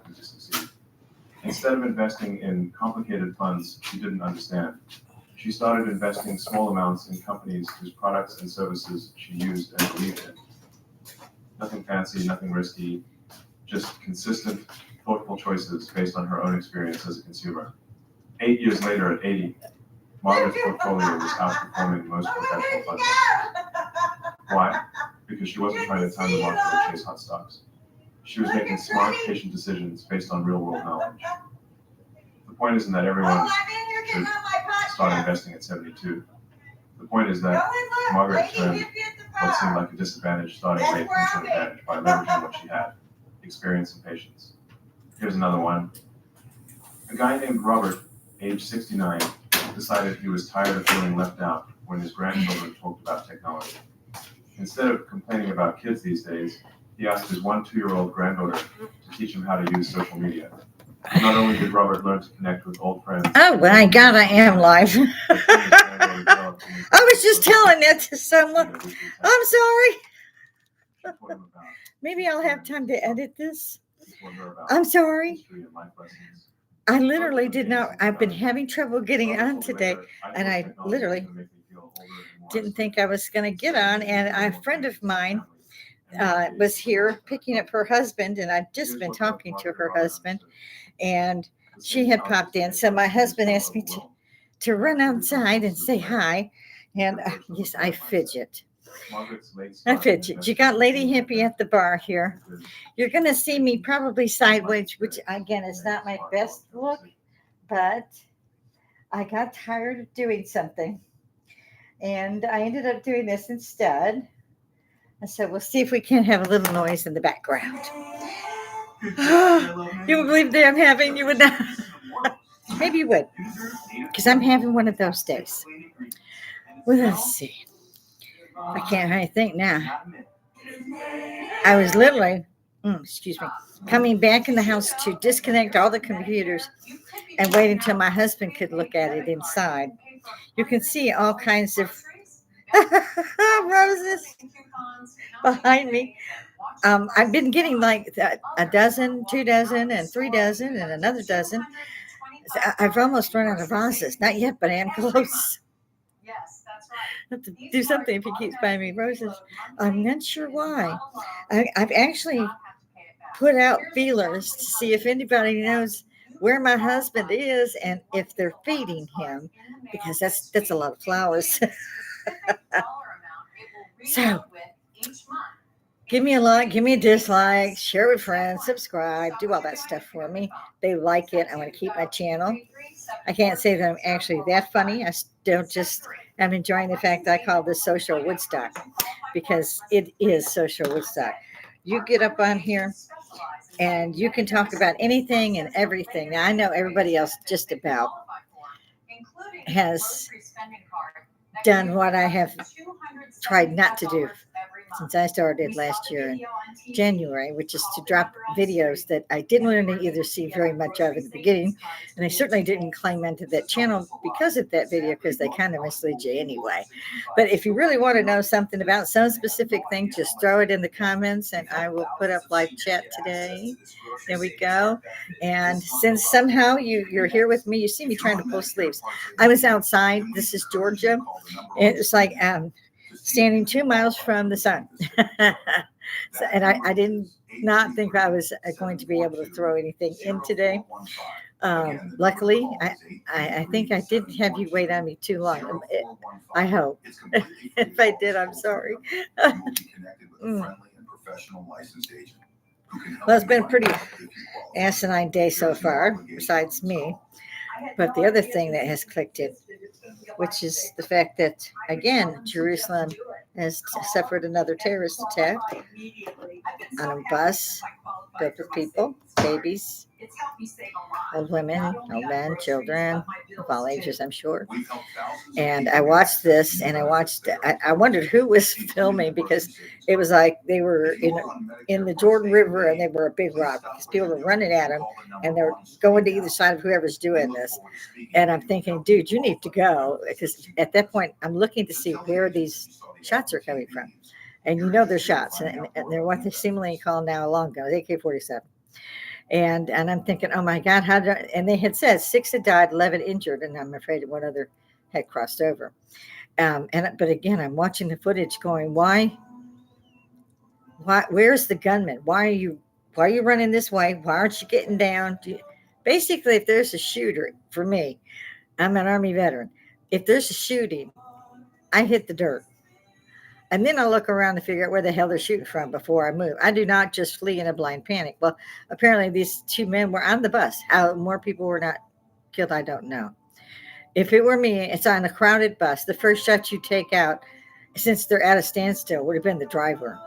likely to succeed. Instead of investing in complicated funds she didn't understand, she started investing small amounts in companies whose products and services she used and believed in. Nothing fancy, nothing risky, just consistent, thoughtful choices based on her own experience as a consumer. 8 years later, at 80, Margaret's portfolio was outperforming most professional fund managers. Why? Because she wasn't trying to time the market or chase hot stocks. She was making smart, patient decisions based on real-world knowledge. The point isn't that everyone should start investing at 72. The point is that Margaret turned what seemed like a disadvantage starting rate into an advantage by leveraging what she had, experience and patience. Here's another one. A guy named Robert, age 69, decided he was tired of feeling left out when his grandchildren talked about technology. Instead of complaining about kids these days, he asked his 1 2-year-old granddaughter to teach him how to use social media. Not only did Robert learn to connect with old friends. Oh my God, I am live. I was just telling that to someone. I'm sorry. Maybe I'll have time to edit this. I'm sorry. I literally did not. I've been having trouble getting on today, and I literally didn't think I was going to get on. And a friend of mine was here picking up her husband, and I've just been talking to her husband, and she had popped in. So my husband asked me to run outside and say hi, and yes, I fidget. I fidget. You got Lady Hippy at the bar here. You're going to see me probably sideways, which again is not my best look, but I got tired of doing something, and I ended up doing this instead. And so we'll see if we can have a little noise in the background. You would believe that I'm having, you would not. Maybe you would, because I'm having one of those days. Well, let's see. I can't really think now. I was literally, coming back in the house to disconnect all the computers and wait until my husband could look at it inside. You can see all kinds of roses behind me. I've been getting like a dozen, 2 dozen, and 3 dozen, and another dozen. So I've almost run out of vases. Not yet, but I am close. Yes, that's right. I have to do something if he keeps buying me roses. I'm not sure why. I've actually put out feelers to see if anybody knows where my husband is and if they're feeding him, because that's a lot of flowers. So, give me a like, give me a dislike, share with friends, subscribe, do all that stuff for me. They like it. I want to keep my channel. I can't say that I'm actually that funny. I still just am enjoying the fact that I call this social Woodstock, because it is social Woodstock. You get up on here and you can talk about anything and everything. Now, I know everybody else just about has done what I have tried not to do since I started last year in January, which is to drop videos that I didn't want to either see very much of at the beginning, and I certainly didn't climb into that channel because of that video, because they kind of mislead you anyway. But if you really want to know something about some specific thing, just throw it in the comments, and I will put up live chat today. There we go. And since somehow you're here with me, you see me trying to pull sleeves. I was outside. This is Georgia. It's like standing 2 miles from the sun. So, and I did not think I was going to be able to throw anything in today. Luckily, I think I didn't have you wait on me too long. I hope. If I did, I'm sorry. Well, it's been a pretty asinine day so far, besides me. But the other thing that has clicked in, which is the fact that, again, Jerusalem has suffered another terrorist attack on a bus filled with people, babies, old women, old men, children of all ages, I'm sure. And I watched this, and I wondered who was filming, because it was like they were in the Jordan River, and they were a big rock, because people were running at them, and they're going to either side of whoever's doing this. And I'm thinking, dude, you need to go, because at that point, I'm looking to see where these shots are coming from. And they're shots, and they're what they seemingly call now long guns, AK-47. And I'm thinking, oh my God, how did I, and they had said 6 had died, 11 injured, and I'm afraid one other had crossed over. But again, I'm watching the footage going, why, where's the gunman? Why are you running this way? Why aren't you getting down? Basically, if there's a shooter, for me, I'm an Army veteran. If there's a shooting, I hit the dirt. And then I look around to figure out where the hell they're shooting from before I move. I do not just flee in a blind panic. Well, apparently these 2 men were on the bus. How more people were not killed, I don't know. If it were me, it's on a crowded bus. The first shot you take out, since they're at a standstill, would have been the driver,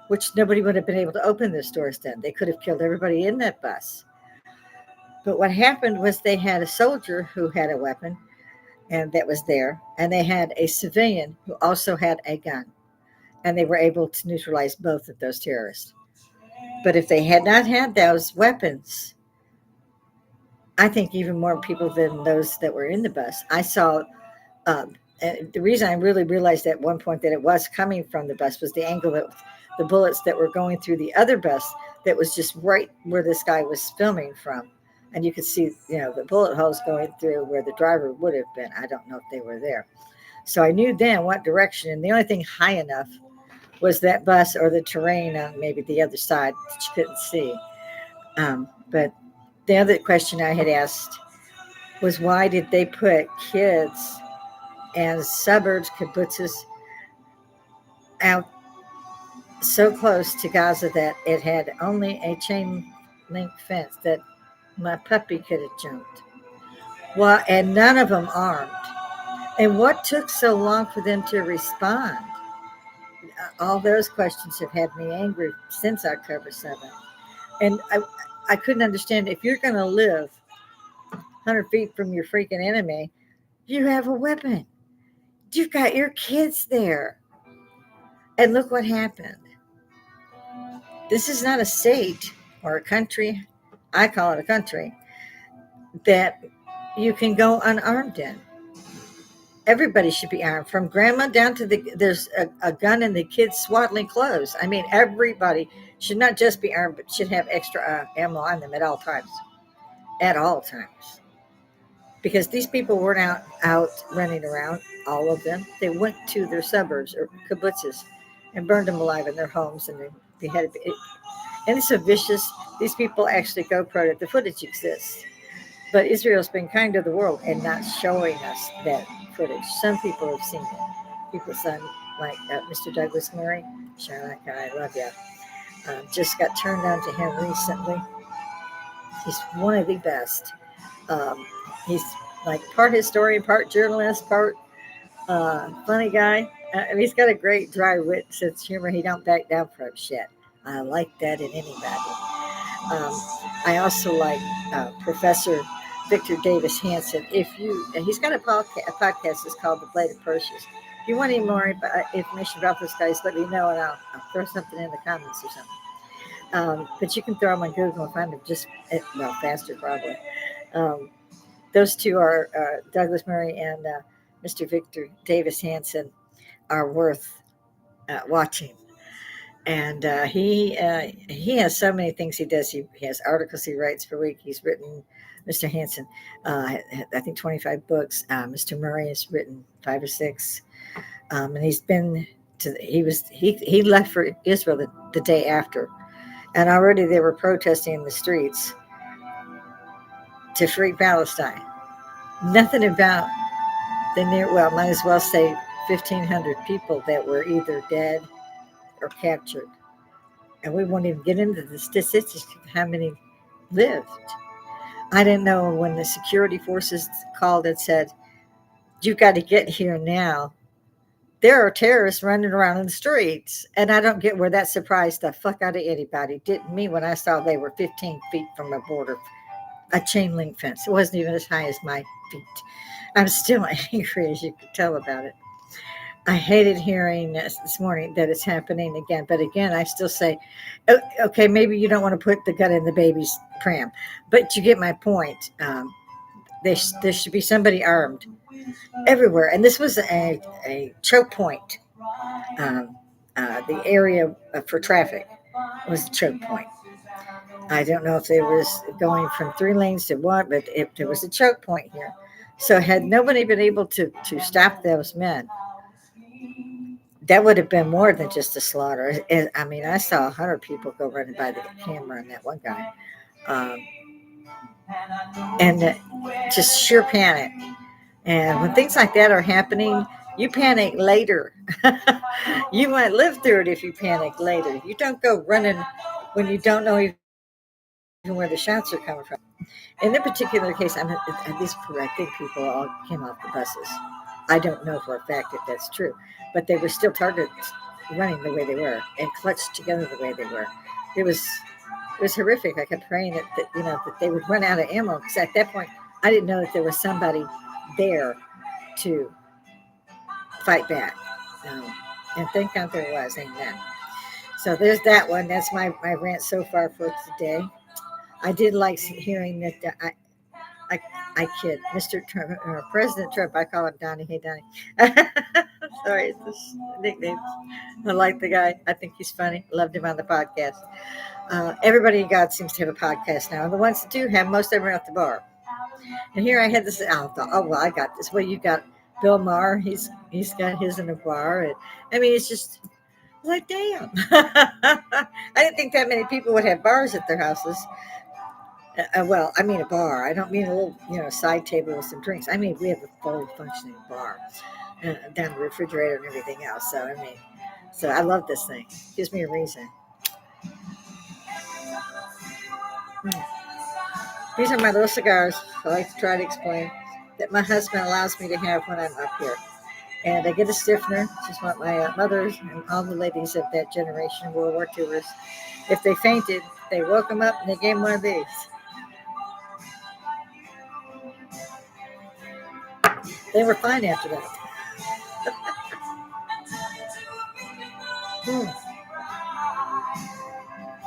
which nobody would have been able to open their doors then. They could have killed everybody in that bus. But what happened was they had a soldier who had a weapon and that was there, and they had a civilian who also had a gun. And they were able to neutralize both of those terrorists. But if they had not had those weapons, I think even more people than those that were in the bus. I saw and the reason I really realized at one point that it was coming from the bus was the angle that the bullets that were going through the other bus that was just right where this guy was filming from. And you could see, the bullet holes going through where the driver would have been. I don't know if they were there. So I knew then what direction. And the only thing high enough was that bus or the terrain on maybe the other side that you couldn't see. But the other question I had asked was, why did they put kids and suburbs, kibbutzes, out so close to Gaza that it had only a chain link fence that my puppy could have jumped? Well, and none of them armed. And what took so long for them to respond? All those questions have had me angry since October 7th. And I couldn't understand, if you're going to live 100 feet from your freaking enemy, you have a weapon. You've got your kids there. And look what happened. This is not a state or a country, I call it a country, that you can go unarmed in. Everybody should be armed, from grandma down to there's a gun in the kids' swaddling clothes. I mean, everybody should not just be armed, but should have extra ammo on them at all times. At all times. Because these people weren't out running around, all of them. They went to their suburbs or kibbutzes and burned them alive in their homes, and they beheaded. And it's so vicious. These people actually GoPro'd it. The footage exists. But Israel's been kind to the world and not showing us that footage. Some people have seen it. People like Mr. Douglas Murray. Charlotte, I love you. Just got turned on to him recently. He's one of the best. He's like part historian, part journalist, part funny guy. He's got a great dry wit, sense of humor. He don't back down from shit. I like that in anybody. I also like Professor Victor Davis Hanson. He's got a podcast. It's called The Blade of Perseus. If you want any more information about those guys, let me know, and I'll throw something in the comments or something. But you can throw them on Google and find them faster probably. Those two are Douglas Murray and Mr. Victor Davis Hanson are worth watching. And he has so many things he does. He has articles he writes per week. He's written, Mr. Hanson, I think 25 books. Mr. Murray has written 5 or 6, and he's been he left for Israel the day after, and already they were protesting in the streets to free Palestine. Nothing about might as well say 1,500 people that were either dead or captured. And we won't even get into the statistics of how many lived. I didn't know when the security forces called and said, "You got to get here now. There are terrorists running around in the streets." And I don't get where that surprised the fuck out of anybody. Didn't me when I saw they were 15 feet from a border, a chain link fence. It wasn't even as high as my feet. I'm still angry, as you could tell about it. I hated hearing this morning that it's happening again. But again, I still say, okay, maybe you don't want to put the gun in the baby's pram, but you get my point. There should be somebody armed everywhere. And this was a choke point. The area for traffic was a choke point. I don't know if it was going from 3 lanes to one, but there was a choke point here. So had nobody been able to stop those men, that would have been more than just a slaughter. I mean, I saw 100 people go running by the camera on that one guy. Um, and just sheer panic. And when things like that are happening, you panic later. You might live through it if you panic later. You don't go running when you don't know even where the shots are coming from. In this particular case, at least I think people all came off the buses. I don't know for a fact if that's true, but they were still targets running the way they were and clutched together the way they were. It was horrific. I kept praying that they would run out of ammo, because at that point I didn't know that there was somebody there to fight back. And thank God there was. Amen. So there's that one. That's my rant so far for today. I did like hearing that. I kid, Mr. Trump, or President Trump. I call him Donnie. Hey, Donnie. Sorry, it's this nickname. I like the guy. I think he's funny. Loved him on the podcast. Everybody in God seems to have a podcast now. And the ones that do have, most of them are at the bar. And here I had this. I got this. Well, you got Bill Maher. He's got his in a bar. And I mean, it's just like, damn. I didn't think that many people would have bars at their houses. Well, I mean a bar. I don't mean a little, side table with some drinks. I mean, we have a fully functioning bar, down the refrigerator and everything else. So I love this thing. Gives me a reason. These are my little cigars. I like to try to explain that my husband allows me to have when I'm up here. And I get a stiffener, just what my mothers and all the ladies of that generation, World War IIers, if they fainted, they woke them up and they gave them one of these. They were fine after that.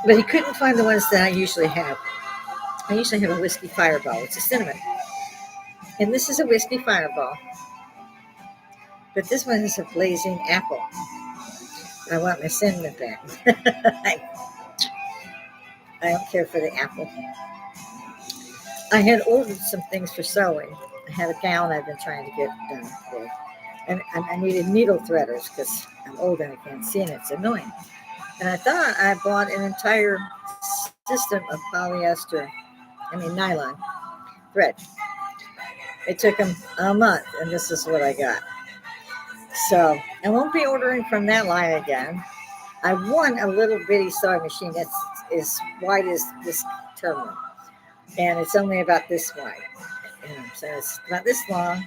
But he couldn't find the ones that I usually have. I usually have a whiskey fireball. It's a cinnamon. And this is a whiskey fireball. But this one is a blazing apple. I want my cinnamon back. I don't care for the apple. I had ordered some things for sewing. I had a gown I've been trying to get done for. And I needed needle threaders because I'm old and I can't see, and it's annoying. And I thought I bought an entire system of nylon thread. It took them a month, and this is what I got. So I won't be ordering from that line again. I won a little bitty sewing machine that's as wide as this terminal, and it's only about this wide. So it's about this long,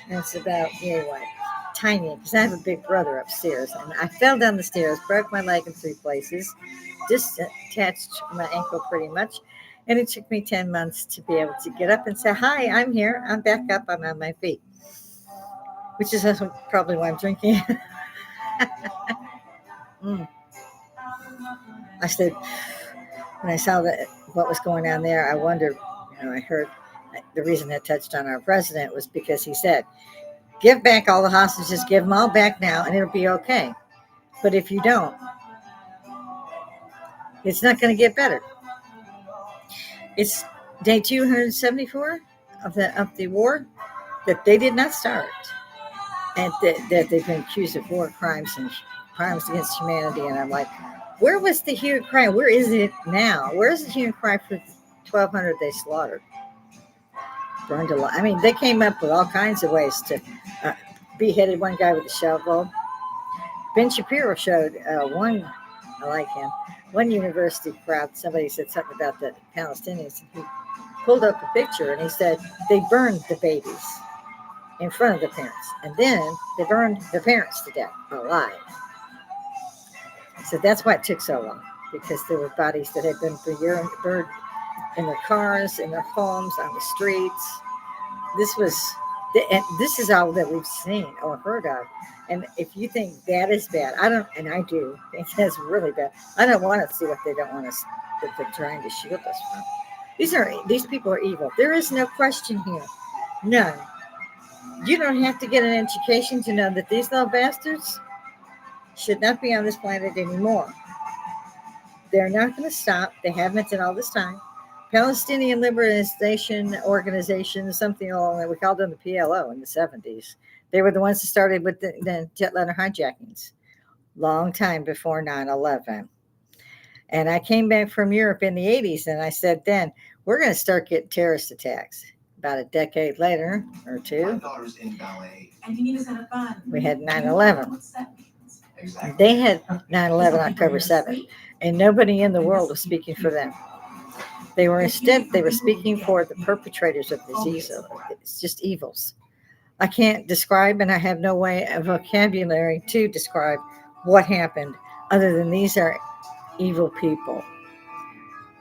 and it's about wide. Tiny, because I have a big brother upstairs, and I fell down the stairs, broke my leg in 3 places, just attached my ankle pretty much, and it took me 10 months to be able to get up and say, hi, I'm here, I'm back up, I'm on my feet, which is also probably why I'm drinking. I said, when I saw what was going on there, I wondered, I heard the reason that touched on our president was because he said, give back all the hostages, give them all back now, and it'll be okay. But if you don't, it's not going to get better. It's day 274 of the war that they did not start, and that they've been accused of war crimes and crimes against humanity. And I'm like, where was the hue and cry? Where is it now? Where is the hue and cry for 1,200 they slaughtered? Burned alive. I mean, they came up with all kinds of ways to beheaded one guy with a shovel. Ben Shapiro showed one, I like him, one university crowd. Somebody said something about the Palestinians. He pulled up a picture and he said they burned the babies in front of the parents, and then they burned the parents to death alive. So that's why it took so long, because there were bodies that had been burned in their cars, in their homes, on the streets. This is all that we've seen or heard of. And if you think that is bad, I do think that's really bad. I don't want to see what they don't want us, that they're trying to shield us from. These people are evil. There is no question here. None. You don't have to get an education to know that these little bastards should not be on this planet anymore. They're not going to stop. They haven't in all this time. Palestinian Liberation Organization, something along that we called them the PLO in the 70s. They were the ones that started with the jetliner hijackings, long time before 9/11. And I came back from Europe in the 80s, and I said, then we're going to start getting terrorist attacks. About a decade later or two, My daughter's in ballet. we had 9/11. Exactly. They had 9/11 October 7th, and nobody in the world was speaking for them. They were speaking for the perpetrators of this evil. It's just evils. I can't describe, and I have no way of vocabulary to describe what happened other than these are evil people.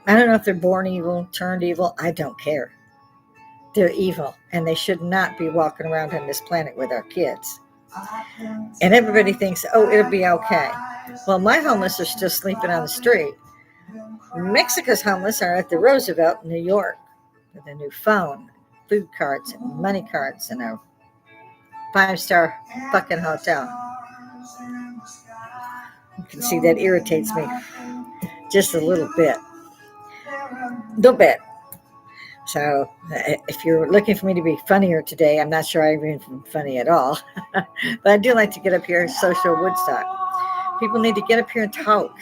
I don't know if they're born evil, turned evil. I don't care. They're evil, and they should not be walking around on this planet with our kids. And everybody thinks, oh, it'll be okay. Well, my homeless are still sleeping on the street. Mexico's homeless are at the Roosevelt in New York with a new phone, food carts, and money carts, and a 5-star fucking hotel. You can see that irritates me just a little bit. So if you're looking for me to be funnier today, I'm not sure I'm even funny at all. But I do like to get up here, social Woodstock. People need to get up here and talk.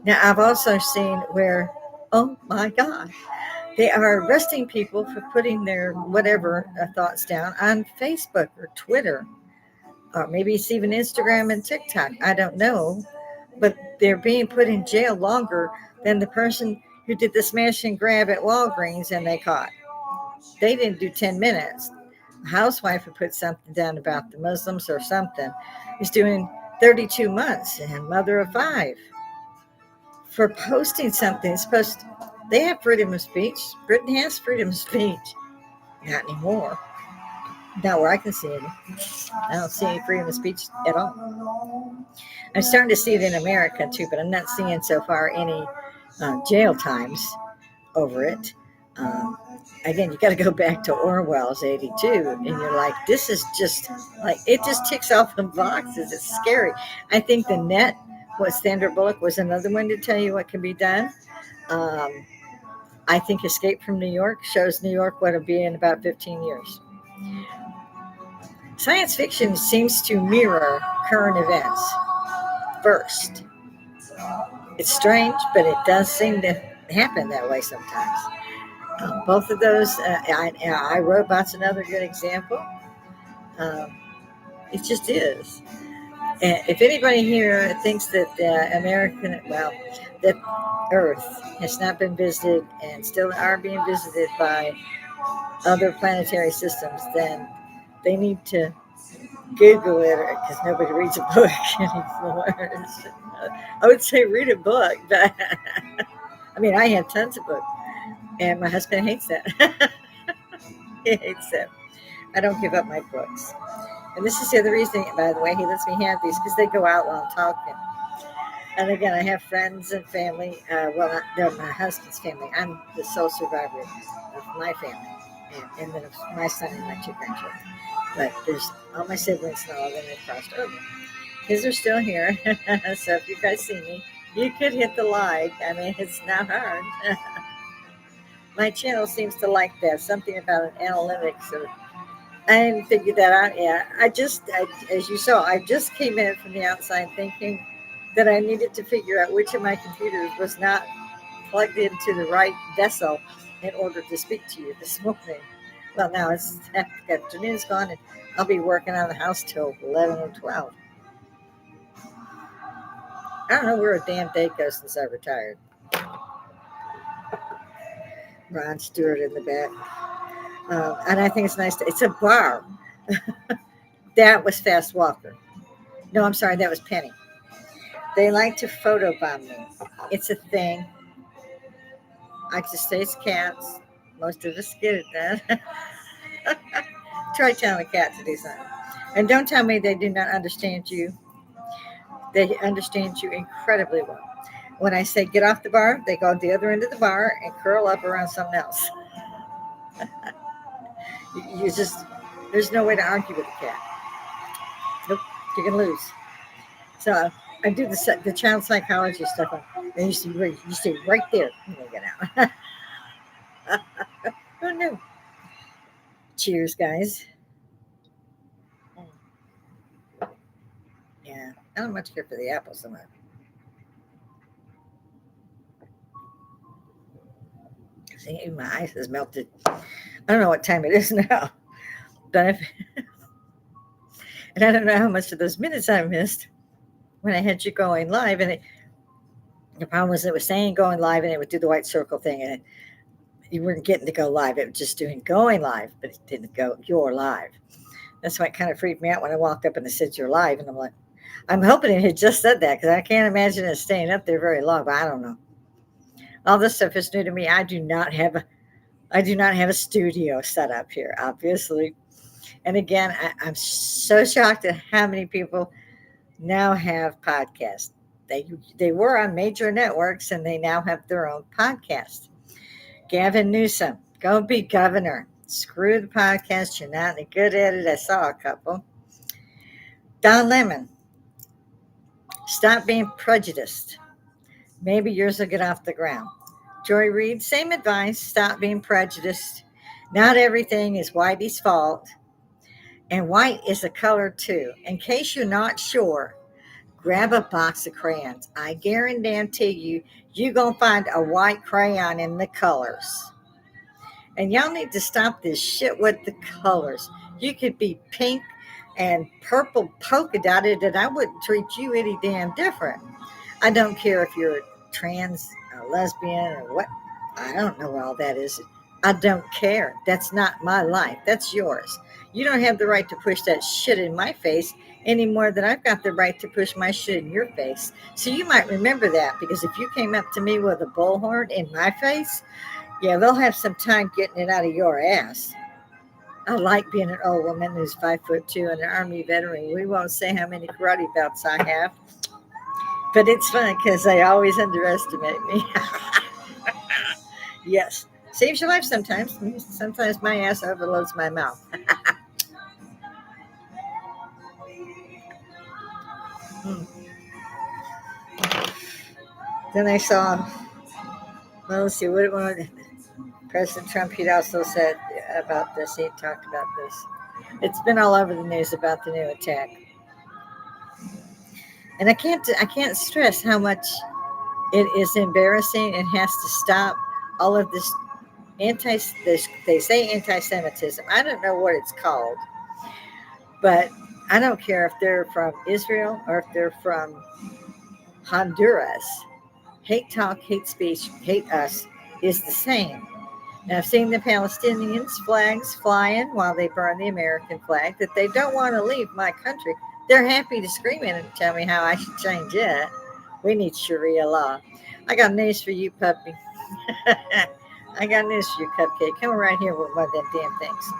Now, I've also seen where, oh my God, they are arresting people for putting their whatever thoughts down on Facebook or Twitter, or maybe it's even Instagram and TikTok. I don't know. But they're being put in jail longer than the person who did the smash and grab at Walgreens and they caught. They didn't do 10 minutes. A housewife who put something down about the Muslims or something is doing 32 months and mother of 5 for posting something. They have freedom of speech. Britain has freedom of speech. Not anymore. Not where I can see it. I don't see any freedom of speech at all. I'm starting to see it in America too, but I'm not seeing so far any jail times over it. Again, you got to go back to Orwell's 82, and you're like, this is just like, it just ticks off the boxes. It's scary. I think the net, what Sandra Bullock was another one to tell you what can be done. I think Escape from New York shows New York what it'll be in about 15 years. Science fiction seems to mirror current events first. It's strange, but it does seem to happen that way sometimes. Both of those, iRobot's another good example. It just is. And if anybody here thinks that that Earth has not been visited and still are being visited by other planetary systems, then they need to Google it because nobody reads a book anymore. I would say read a book, but I mean, I have tons of books, and my husband hates that. He hates that. I don't give up my books. And this is the other reason, by the way, he lets me have these because they go out while I'm talking. And again, I have friends and family. They're my husband's family. I'm the sole survivor of my family, and then of my son and my 2 grandchildren. But there's all my siblings and all of them have crossed over. His are still here. So if you guys see me, you could hit the like. I mean, it's not hard. My channel seems to like that. Something about an analytics. I didn't figure that out yet. As you saw, I just came in from the outside thinking that I needed to figure out which of my computers was not plugged into the right vessel in order to speak to you this morning. Well, now it's afternoon's gone, and I'll be working on the house till 11 or 12. I don't know where a damn day goes since I retired. Ron Stewart in the back. And I think it's nice. It's a bar. That was Fast Walker. No, I'm sorry. That was Penny. They like to photobomb me. It's a thing. I just say it's cats. Most of us get it then. Try telling a cat to do something. And don't tell me they do not understand you. They understand you incredibly well. When I say get off the bar, they go to the other end of the bar and curl up around something else. There's no way to argue with a cat. Nope, you can lose. So I do the child psychology stuff. And you see right there. Let me get out. Oh no. Cheers, guys. Yeah, I don't much care for the apples so much. See, my ice has melted. I don't know what time it is now, but and I don't know how much of those minutes I missed when I had you going live. And the problem was it was saying going live, and it would do the white circle thing, and you weren't getting to go live. It was just doing going live, but it didn't go you're live. That's why it kind of freaked me out when I walked up and it said you're live, and I'm like, I'm hoping it had just said that because I can't imagine it staying up there very long. But I don't know. All this stuff is new to me. I do not have a studio set up here, obviously. And again, I'm so shocked at how many people now have podcasts. They were on major networks and they now have their own podcast. Gavin Newsom, go be governor. Screw the podcast. You're not any good at it. I saw a couple. Don Lemon, stop being prejudiced. Maybe yours will get off the ground. Joy Reid, same advice. Stop being prejudiced. Not everything is Whitey's fault. And white is a color too. In case you're not sure, grab a box of crayons. I guarantee you're going to find a white crayon in the colors. And y'all need to stop this shit with the colors. You could be pink and purple polka dotted, and I wouldn't treat you any damn different. I don't care if you're trans, lesbian, or what. I don't know what all that is. I don't care. That's not my life. That's yours. You don't have the right to push that shit in my face any more than I've got the right to push my shit in your face. So you might remember that, because if you came up to me with a bullhorn in my face, yeah, they'll have some time getting it out of your ass. I like being an old woman who's 5'2" and an Army veteran. We won't say how many karate belts I have, but it's fun because they always underestimate me. Yes, saves your life sometimes. Sometimes my ass overloads my mouth. Then I saw, well, let's see, what President Trump, he'd also said about this. He talked about this. It's been all over the news about the new attack. And I can't stress how much it is embarrassing and has to stop all of this they say anti-Semitism. I don't know what it's called, but I don't care if they're from Israel or if they're from Honduras. Hate talk, hate speech, hate us is the same. Now, I've seen the Palestinians' flags flying while they burn the American flag, that they don't want to leave my country. They're happy to scream in and tell me how I should change it. We need Sharia law. I got news for you, puppy. I got news for you, Cupcake. Come right here with one of them damn things.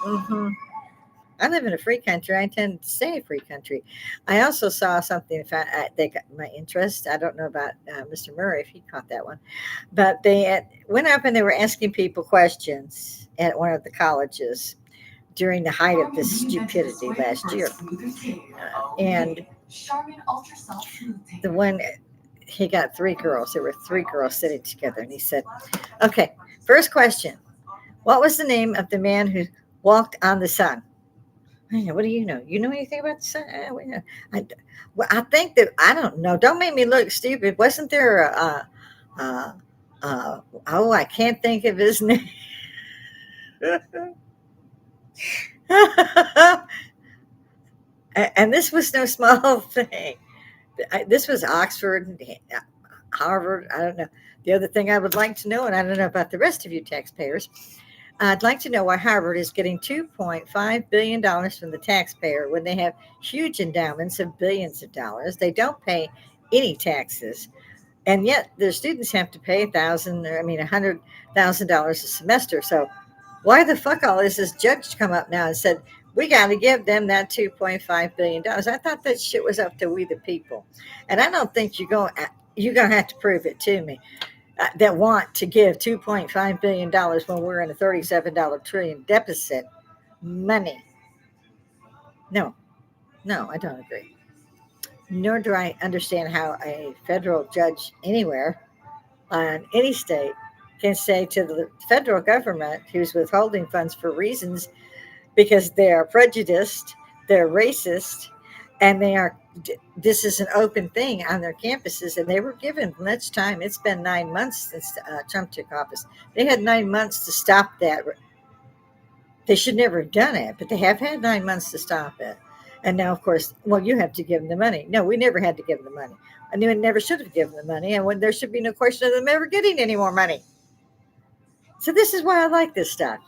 Mm-hmm. I live in a free country. I intend to stay a free country. I also saw something that got my interest. I don't know about Mr. Murray, if he caught that one. But they went up and they were asking people questions at one of the colleges during the height of this stupidity last year. And the one, he got 3 girls. There were 3 girls sitting together. And he said, okay, first question. What was the name of the man who walked on the sun? What do you know? You know anything about the sun? I think that, I don't know. Don't make me look stupid. Wasn't there I can't think of his name. And this was no small thing. This was Oxford, Harvard. I don't know. The other thing I would like to know, and I don't know about the rest of you taxpayers, I'd like to know why Harvard is getting $2.5 billion from the taxpayer when they have huge endowments of billions of dollars. They don't pay any taxes, and yet their students have to pay $100,000 a semester. So why the fuck all is this judge come up now and said, we got to give them that $2.5 billion. I thought that shit was up to we the people. And I don't think you're going to have to prove it to me. That want to give $2.5 billion when we're in a $37 trillion deficit money. No, I don't agree. nor do I understand how a federal judge anywhere on any state can say to the federal government who's withholding funds for reasons because they are prejudiced, they're racist, and they are. This is an open thing on their campuses, and they were given much time. It's been 9 months since Trump took office. They had 9 months to stop that. They should never have done it, but they have had 9 months to stop it. And now, of course, well, you have to give them the money. No, we never had to give them the money. I knew it never should have given the money, and when there should be no question of them ever getting any more money. So this is why I like this stuff.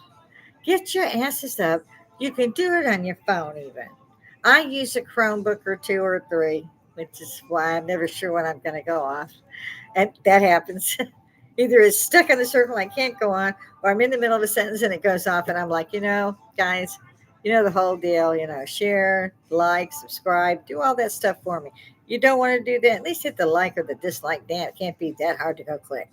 Get your asses up. You can do it on your phone even. I use a Chromebook or two or three, which is why I'm never sure when I'm going to go off. And that happens. Either it's stuck in the circle, I can't go on, or I'm in the middle of a sentence and it goes off, and I'm like, guys, the whole deal, share, like, subscribe, do all that stuff for me. You don't want to do that, at least hit the like or the dislike. Damn, it can't be that hard to go click.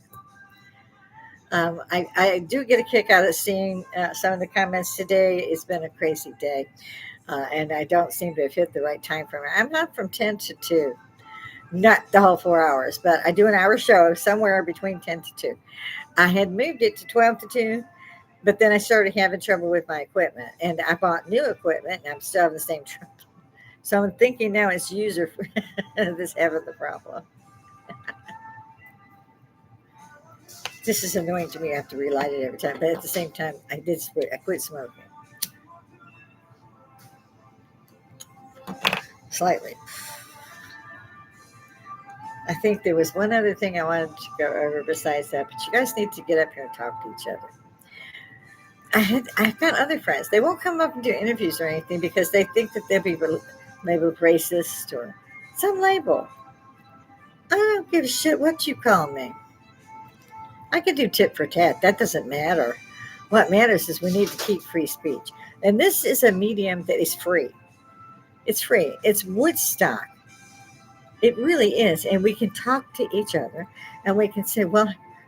I do get a kick out of seeing some of the comments today. It's been a crazy day, and I don't seem to have hit the right time frame. I'm not from 10 to 2, not the whole 4 hours, but I do an hour show somewhere between 10 to 2. I had moved it to 12 to 2, but then I started having trouble with my equipment, and I bought new equipment, and I'm still having the same trouble. So I'm thinking now it's user that's having the problem. This is annoying to me. I have to relight it every time. But at the same time, I quit smoking. Slightly. I think there was one other thing I wanted to go over besides that, but you guys need to get up here and talk to each other. I've got other friends. They won't come up and do interviews or anything because they think that they'll be labeled racist or some label. I don't give a shit what you call me. I can do tit for tat. That doesn't matter. What matters is we need to keep free speech. And this is a medium that is free. It's free. It's Woodstock. It really is. And we can talk to each other and we can say, well,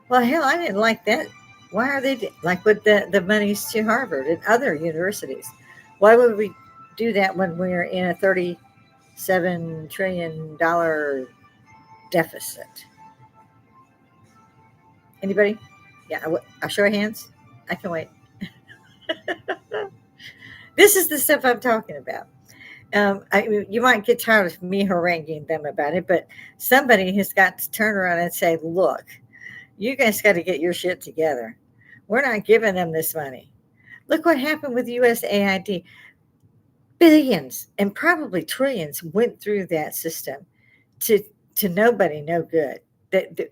hell, I didn't like that. Why are they like with the monies to Harvard and other universities? Why would we do that when we're in a $37 trillion deficit? Anybody? Yeah, I'll show hands. I can wait. This is the stuff I'm talking about. You might get tired of me haranguing them about it, but somebody has got to turn around and say, look, you guys got to get your shit together. We're not giving them this money. Look what happened with USAID. Billions and probably trillions went through that system to nobody, no good.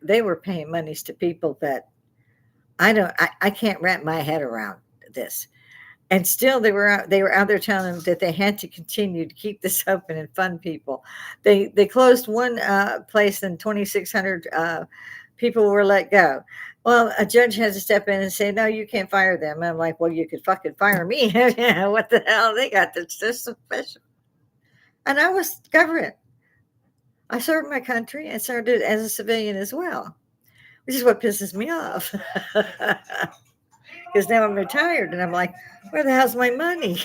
They were paying monies to people that I can't wrap my head around this. And still they were out there telling them that they had to continue to keep this open and fund people. They closed one place and 2,600 people were let go. Well, a judge has to step in and say, no, you can't fire them. I'm like, well, you could fucking fire me. What the hell? They got this special. And I was government. I served my country and served it as a civilian as well, which is what pisses me off. Because now I'm retired and I'm like, where the hell's my money?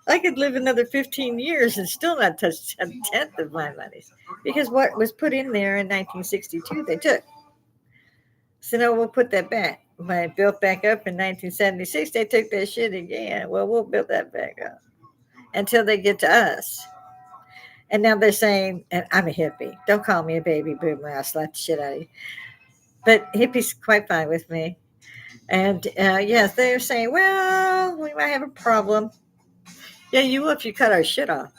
I could live another 15 years and still not touch a tenth of my money. Because what was put in there in 1962, they took. So now we'll put that back. When I built back up in 1976, they took that shit again. Well, we'll build that back up until they get to us. And now they're saying, and I'm a hippie. Don't call me a baby boomer. I'll slap the shit out of you. But hippie's quite fine with me. And yes, they're saying, well, we might have a problem. Yeah, you will if you cut our shit off.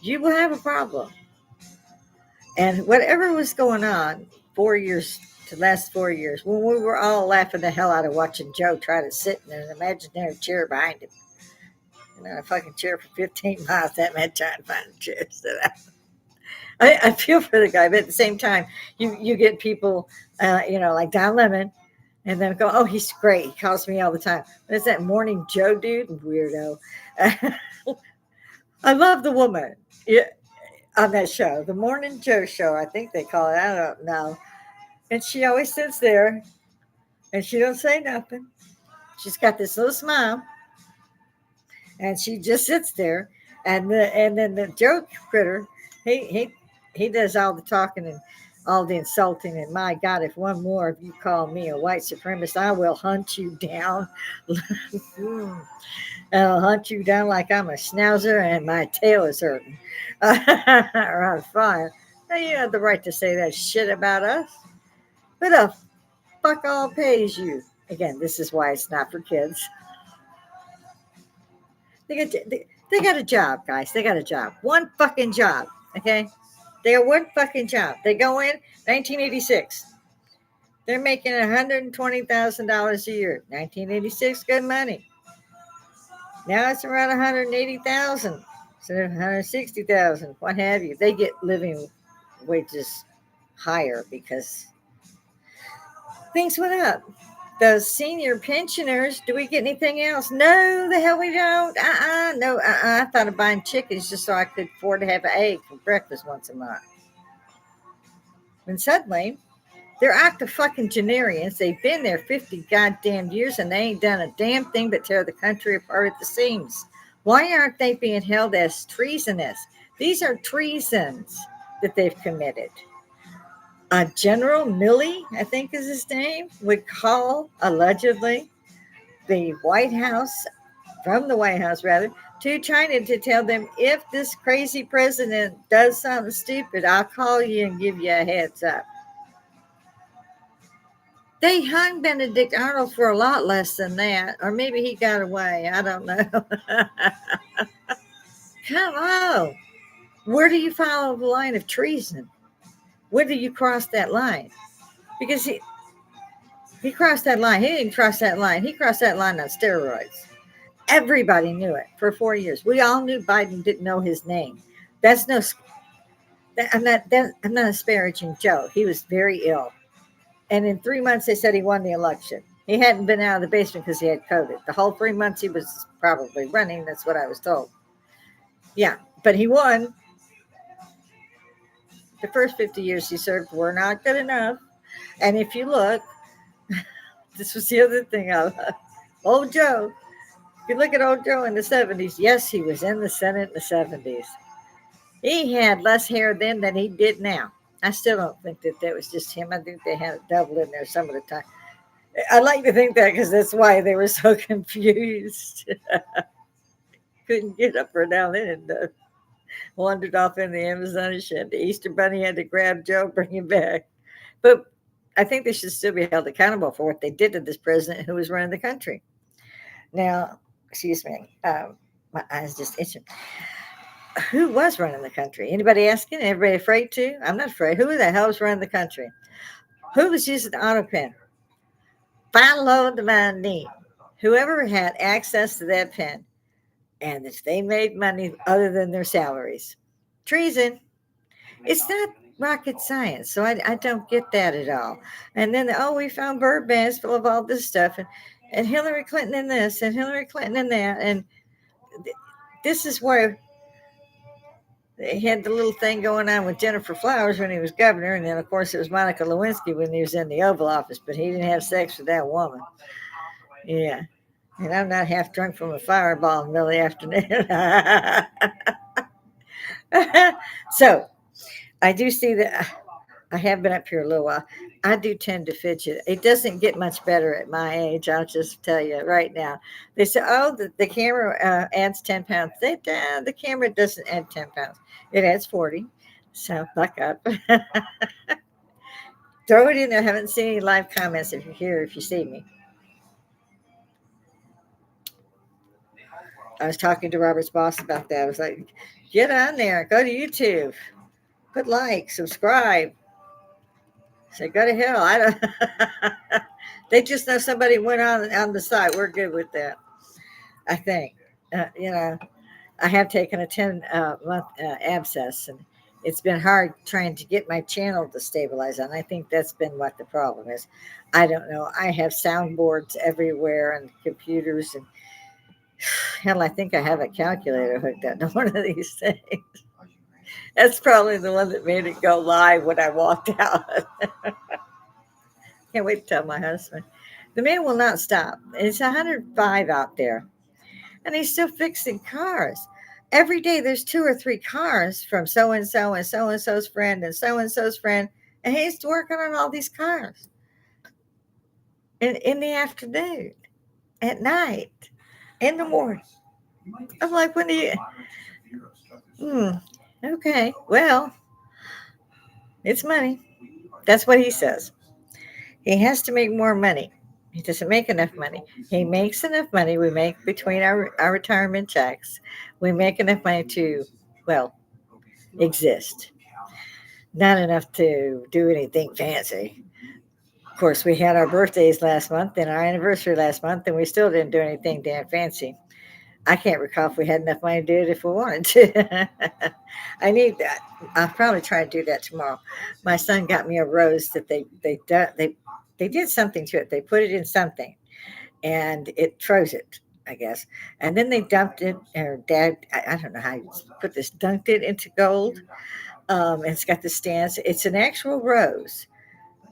You will have a problem. And whatever was going on 4 years, the last 4 years, when we were all laughing the hell out of watching Joe try to sit in an imaginary chair behind him. And then a fucking chair for 15 miles, that meant trying to find a chair. So I feel for the guy, but at the same time, you get people, like Don Lemon, and then go, oh, he's great. He calls me all the time. But it's that Morning Joe dude, weirdo. I love the woman on that show, the Morning Joe show, I think they call it. I don't know. And she always sits there, and she don't say nothing. She's got this little smile, and she just sits there. And then the Joe critter, he he he does all the talking and all the insulting. And my God, if one more of you call me a white supremacist, I will hunt you down. I'll hunt you down like I'm a schnauzer and my tail is hurting or on fire. Now, you have the right to say that shit about us. Who the fuck all pays you? Again, this is why it's not for kids. They got a job, guys. They got a job. One fucking job. Okay? They got one fucking job. They go in 1986. They're making $120,000 a year. 1986, good money. Now it's around 180,000 instead of 160,000, what have you. They get living wages higher because things went up. Those senior pensioners, do we get anything else? No, the hell we don't. No. I thought of buying chickens just so I could afford to have an egg for breakfast once a month. And suddenly, they're octo-fucking-genarians. They've been there 50 goddamn years and they ain't done a damn thing but tear the country apart at the seams. Why aren't they being held as treasonous? These are treasons that they've committed. General Milley, I think is his name, would call, allegedly, the White House, from the White House rather, to China to tell them, if this crazy president does something stupid, I'll call you and give you a heads up. They hung Benedict Arnold for a lot less than that, or maybe he got away. I don't know. Come on. Where do you follow the line of treason? Where do you cross that line? Because he crossed that line. He didn't cross that line. He crossed that line on steroids. Everybody knew it for 4 years. We all knew Biden didn't know his name. That's no. I'm not disparaging Joe. He was very ill. And in 3 months, they said he won the election. He hadn't been out of the basement because he had COVID. The whole 3 months he was probably running. That's what I was told. Yeah, but he won. The first 50 years he served were not good enough. And if you look, this was the other thing I love. Old Joe. If you look at old Joe in the 70s, yes, he was in the Senate in the 70s. He had less hair then than he did now. I still don't think that was just him. I think they had a double in there some of the time. I like to think that because that's why they were so confused. Couldn't get up or down and wandered off in the Amazon shit. The Easter Bunny had to grab Joe, bring him back. But I think they should still be held accountable for what they did to this president who was running the country. Now, excuse me, my eyes just itching. Who was running the country? Anybody asking? Everybody afraid to? I'm not afraid. Who the hell was running the country? Who was using the auto pen? Follow the money. Whoever had access to that pen, and if they made money other than their salaries. Treason. It's not rocket science, so I don't get that at all. And then, we found bird bags full of all this stuff, and Hillary Clinton in this, and Hillary Clinton in that, and this is where they had the little thing going on with Jennifer Flowers when he was governor, and then, of course, it was Monica Lewinsky when he was in the Oval Office, but he didn't have sex with that woman. Yeah. And I'm not half drunk from a fireball in the middle of the afternoon. So, I do see that I have been up here a little while. I do tend to fidget. It doesn't get much better at my age. I'll just tell you right now. They say, the camera adds 10 pounds. The camera doesn't add 10 pounds. It adds 40. So buck up. Throw it in there. I haven't seen any live comments if you're here, if you see me. I was talking to Robert's boss about that. I was like, get on there. Go to YouTube. Put like, subscribe. Say, go to hell. I don't. They just know somebody went on the site. We're good with that. I think. I have taken a 10-month abscess, and it's been hard trying to get my channel to stabilize. And I think that's been what the problem is. I don't know. I have soundboards everywhere and computers, and hell, I think I have a calculator hooked up to one of these things. That's probably the one that made it go live when I walked out. Can't wait to tell my husband. The man will not stop. It's 105 out there. And he's still fixing cars. every day there's 2 or 3 cars from so and so and so and so's friend and so's friend, and he's working on all these cars in the afternoon, at night, in the morning. I'm like, when do you? Okay, well, it's money. That's what he says. He has to make more money. He doesn't make enough money. He makes enough money. We make between our retirement checks. We make enough money to, well, exist. Not enough to do anything fancy. Of course, we had our birthdays last month and our anniversary last month, and we still didn't do anything damn fancy. I can't recall if we had enough money to do it if we wanted to. I need that. I'll probably try to do that tomorrow. My son got me a rose that they did something to it. They put it in something, and it froze it, I guess. And then they dumped it, or Dad, I don't know how you put this, dunked it into gold. And it's got the stands. It's an actual rose,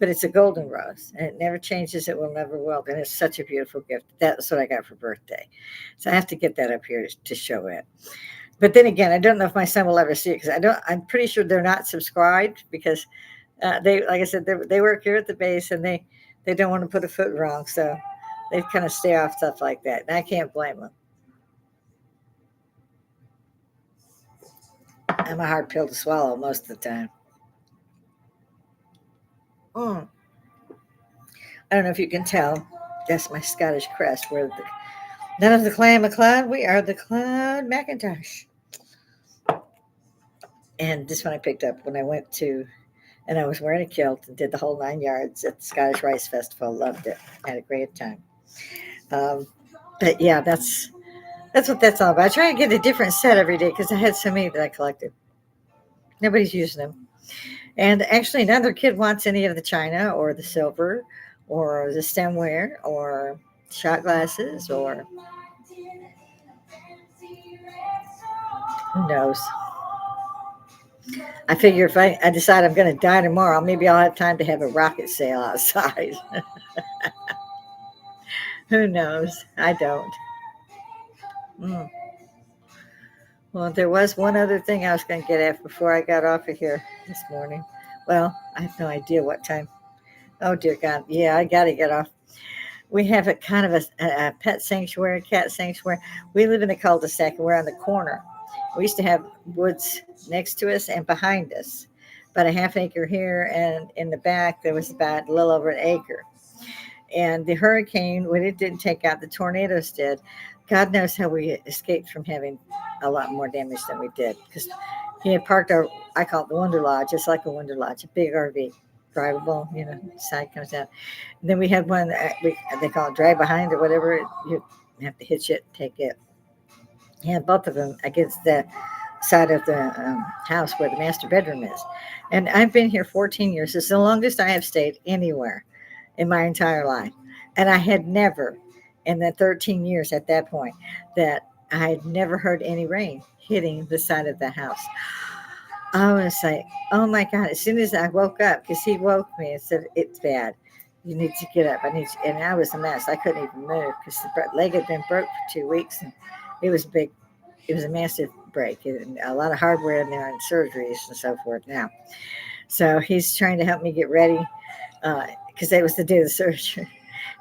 but it's a golden rose, and it never changes. It will never wilt, and it's such a beautiful gift. That's what I got for birthday. So I have to get that up here to show it. But then again, I don't know if my son will ever see it because I don't. I'm pretty sure they're not subscribed because they, like I said, they work here at the base, and they don't want to put a foot wrong, so they kind of stay off stuff like that, and I can't blame them. I'm a hard pill to swallow most of the time. I don't know if you can tell. That's my Scottish crest. We're none of the clan McLeod. We are the Cloud Macintosh. And this one I picked up when I went to, and I was wearing a kilt and did the whole 9 yards at the Scottish Rice Festival. Loved it. Had a great time. But yeah, that's what that's all about. I try to get a different set every day because I had so many that I collected. Nobody's using them. And actually, another kid wants any of the china or the silver or the stemware or shot glasses or who knows. I figure if I decide I'm going to die tomorrow, maybe I'll have time to have a rocket sail outside. Who knows? I don't. Well, there was one other thing I was going to get at before I got off of here this morning. Well, I have no idea what time. Oh, dear God. Yeah, I got to get off. We have a kind of a pet sanctuary, cat sanctuary. We live in a cul-de-sac, and we're on the corner. We used to have woods next to us and behind us, about a half acre here, and in the back there was about a little over an acre. And the hurricane, when it didn't take out, the tornadoes did. God knows how we escaped from having a lot more damage than we did, because he had parked I call it the Wonder Lodge, just like a Wonder Lodge, a big RV, drivable, side comes down. And then we had one that they call it drive behind or whatever. You have to hitch it, take it. Yeah, both of them against the side of the house where the master bedroom is. And I've been here 14 years. It's the longest I have stayed anywhere in my entire life. And I had never, in the 13 years at that point, that I had never heard any rain hitting the side of the house. I was like, oh my God. As soon as I woke up, because he woke me and said, it's bad. You need to get up. And I was a mess. I couldn't even move because the leg had been broke for 2 weeks. And it was big. It was a massive break. And a lot of hardware in there and surgeries and so forth now. So he's trying to help me get ready because that was the day of the surgery.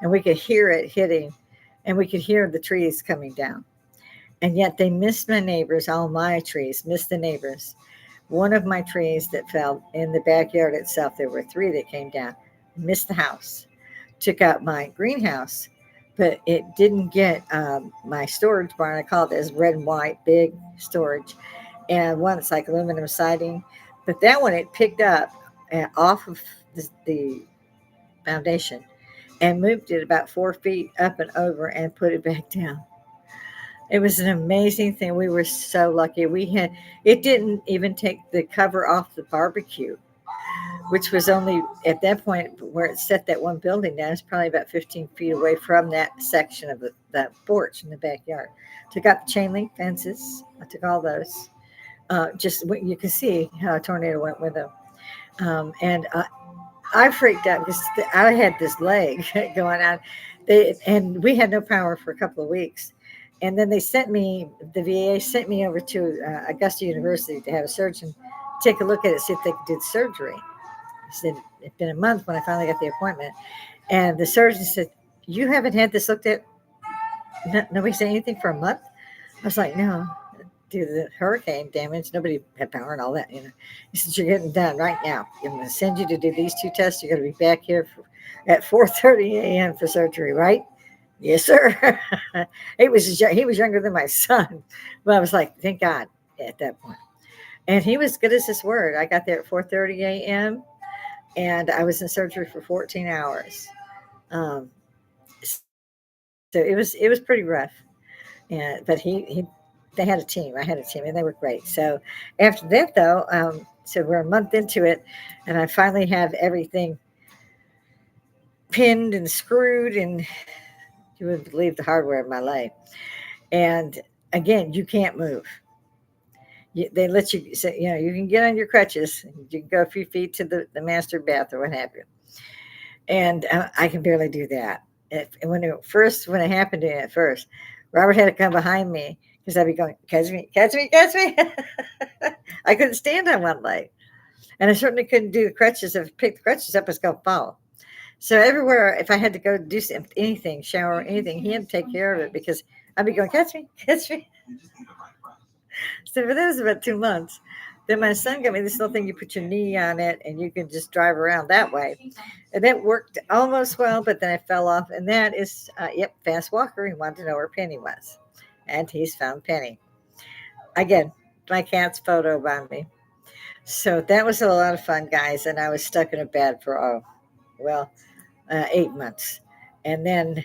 And we could hear it hitting. And we could hear the trees coming down. And yet they missed my neighbors. All my trees missed the neighbors. One of my trees that fell in the backyard itself, there were 3 that came down, missed the house, took out my greenhouse, but it didn't get my storage barn. I call it as red and white, big storage. And one that's like aluminum siding. But that one, it picked up off of the foundation and moved it about 4 feet up and over and put it back down. It was an amazing thing. We were so lucky. It didn't even take the cover off the barbecue, which was only at that point where it set that one building down. It's probably about 15 feet away from that section of that porch in the backyard. Took out the chain link fences. I took all those. Just you can see how a tornado went with them. And I freaked out because I had this leg going on. And we had no power for a couple of weeks. And then the VA sent me over to Augusta University to have a surgeon take a look at it, see if they could do the surgery. He said, it'd been a month when I finally got the appointment. And the surgeon said, you haven't had this looked at? Nobody said anything for a month? I was like, no, due to the hurricane damage, nobody had power and all that. He said, you're getting done right now. I'm going to send you to do these 2 tests. You're going to be back here at 4:30 a.m. for surgery, right? Yes, sir. He was younger than my son, but I was like, thank God at that point. And he was good as his word. I got there at 4:30 a.m. and I was in surgery for 14 hours. Um, so it was pretty rough. And but they had a team. I had a team, and they were great. So after that, though, so we're a month into it, and I finally have everything pinned and screwed, and you wouldn't believe the hardware of my life. And again, you can't move. They let you say, you can get on your crutches. You can go a few feet to the master bath or what have you. And I can barely do that. When it happened to me at first, Robert had to come behind me because I'd be going, catch me, catch me, catch me. I couldn't stand on one leg. And I certainly couldn't do the crutches. If I picked the crutches up, I was going to fall. So everywhere, if I had to go do anything, shower, anything, he had to take care of it because I'd be going, catch me, catch me. So for that was about 2 months. Then my son got me this little thing. You put your knee on it, and you can just drive around that way. And that worked almost well, but then I fell off. And that is, Fast Walker. He wanted to know where Penny was. And he's found Penny. Again, my cat's photo by me. So that was a lot of fun, guys. And I was stuck in a bed for, 8 months. And then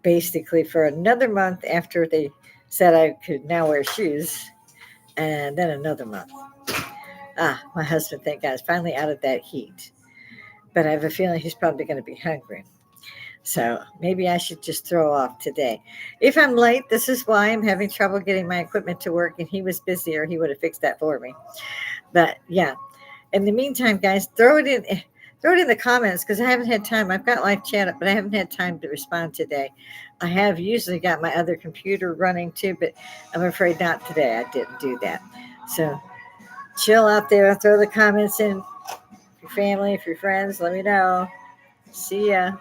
basically for another month after they said I could now wear shoes, and then another month. My husband, thank God, is finally out of that heat. But I have a feeling he's probably going to be hungry. So maybe I should just throw off today. If I'm late, this is why I'm having trouble getting my equipment to work, and he was busier. He would have fixed that for me. But yeah, in the meantime, guys, throw it in the comments because I haven't had time. I've got live chat up, but I haven't had time to respond today. I have usually got my other computer running too, but I'm afraid not today. I didn't do that. So chill out there. Throw the comments in. If your family, if your friends, let me know. See ya.